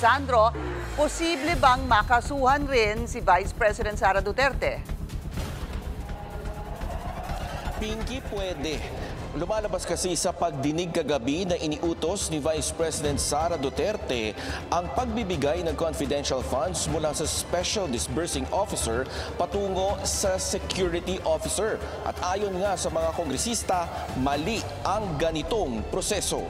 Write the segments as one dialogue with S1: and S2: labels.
S1: Sandro, posible bang makasuhan rin si Vice President Sara Duterte?
S2: Pinky, pwede. Lumalabas kasi sa pagdinig kagabi na iniutos ni Vice President Sara Duterte ang pagbibigay ng confidential funds mula sa Special Disbursing Officer patungo sa Security Officer. At ayon nga sa mga kongresista, mali ang ganitong proseso.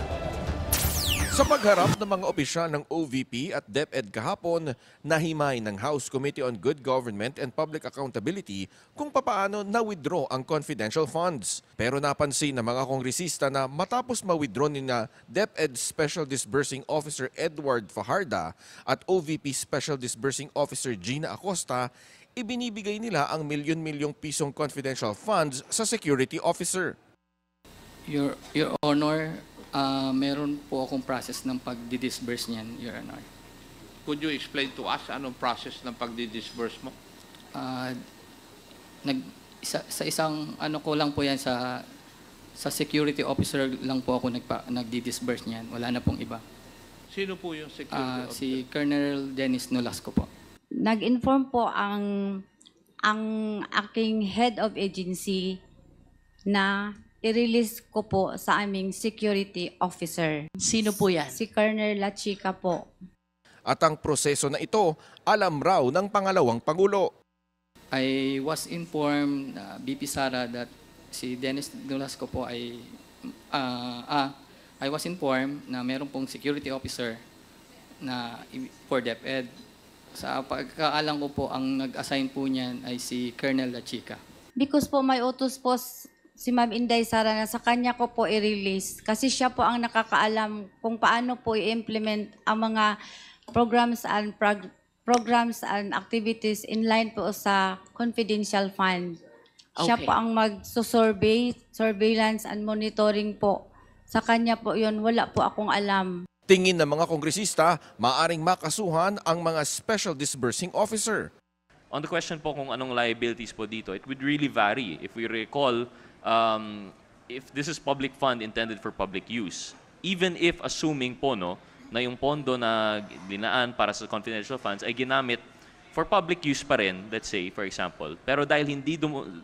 S2: Sa pagharap ng mga opisyal ng OVP at DepEd kahapon, nahimay ng House Committee on Good Government and Public Accountability kung papaano na-withdraw ang confidential funds. Pero napansin ng mga kongresista na matapos ma-withdraw ni na DepEd Special Disbursing Officer Edward Fajarda at OVP Special Disbursing Officer Gina Acosta, ibinibigay nila ang milyon-milyong pisong confidential funds sa security officer.
S3: Your Honor, meron po akong process ng pag-disburse niyan, Your Honor.
S4: Could you explain to us anong process ng pag-disburse mo?
S3: Sa isang ano ko lang po yan, sa security officer lang po ako nag-disburse niyan. Wala na pong iba.
S4: Sino po yung security officer?
S3: Si Colonel Dennis Nolasco po.
S5: Nag-inform po ang aking head of agency na i-release ko po sa aming security officer.
S6: Sino po yan?
S5: Si Colonel La Chica po.
S2: At ang proseso na ito, alam raw ng pangalawang Pangulo.
S3: I was informed, BP Sara, that si Dennis Nolasco po ay... I was informed na meron pong security officer na for DepEd. Sa pagkaalam ko po, ang nag-assign po niyan ay si Colonel La Chica.
S5: Because po may utos po si Ma'am Inday Sara na sa kanya ko po i-release. Kasi siya po ang nakakaalam kung paano po i-implement ang mga programs and activities in line po sa confidential fund. Siya
S6: Okay.
S5: po ang surveillance and monitoring po. Sa kanya po yun, wala po akong alam.
S2: Tingin ng mga kongresista, maaring makasuhan ang mga Special Disbursing Officer.
S7: On the question po kung anong liabilities po dito, it would really vary. If we recall, if this is public fund intended for public use, even if assuming po na yung pondo na dinaan para sa confidential funds ay ginamit for public use pa rin, let's say, for example, pero dahil hindi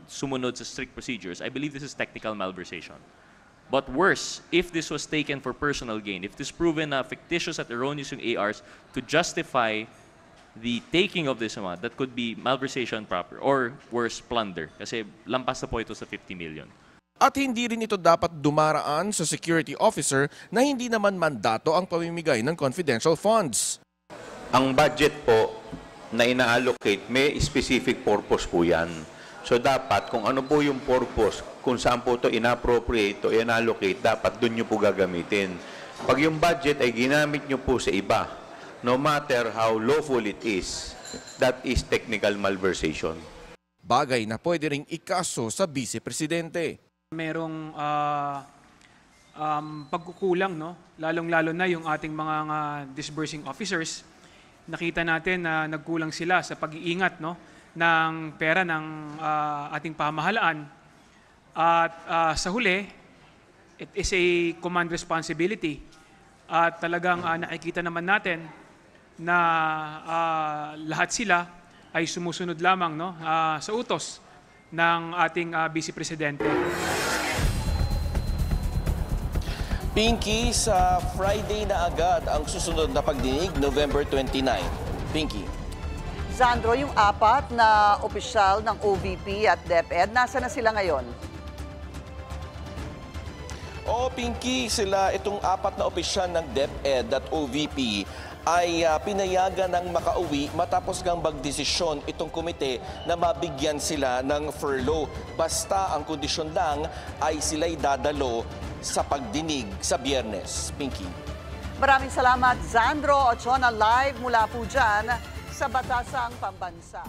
S7: sumunod sa strict procedures, I believe this is technical malversation. But worse, if this was taken for personal gain, if this proven na fictitious at erroneous yung ARs to justify the taking of this amount, that could be malversation proper or worse, plunder. Kasi lampas na po ito sa 50 million.
S2: At hindi rin ito dapat dumaraan sa security officer na hindi naman mandato ang pamimigay ng confidential funds.
S8: Ang budget po na ina-allocate, may specific purpose po yan. So dapat kung ano po yung purpose, kung saan po ito inappropriate o in-allocate, dapat doon nyo po gagamitin. Pag yung budget ay ginamit nyo po sa iba, no matter how lawful it is, that is technical malversation.
S2: Bagay na pwede ring ikaso sa Vice Presidente.
S9: Merong pagkukulang, no? Lalong-lalo na yung ating mga disbursing officers. Nakita natin na nagkulang sila sa pag-iingat, no, ng pera ng ating pamahalaan. At sa huli, it is a command responsibility. At talagang nakikita naman natin na lahat sila ay sumusunod lamang, no, sa utos ng ating Vice Presidente.
S2: Pinky, sa Friday na agad ang susunod na pagdinig, November 29. Pinky.
S1: Sandro, yung apat na opisyal ng OVP at DepEd, nasa na sila ngayon?
S2: Pinky, itong apat na opisyal ng DepEd at OVP ay pinayagan ng makauwi matapos ngang magdesisyon itong komite na mabigyan sila ng furlough. Basta ang kondisyon lang ay sila'y dadalo sa pagdinig sa Biyernes. Pinky.
S1: Maraming salamat, Sandro Ochona, live mula po dyan sa Batasang Pambansa.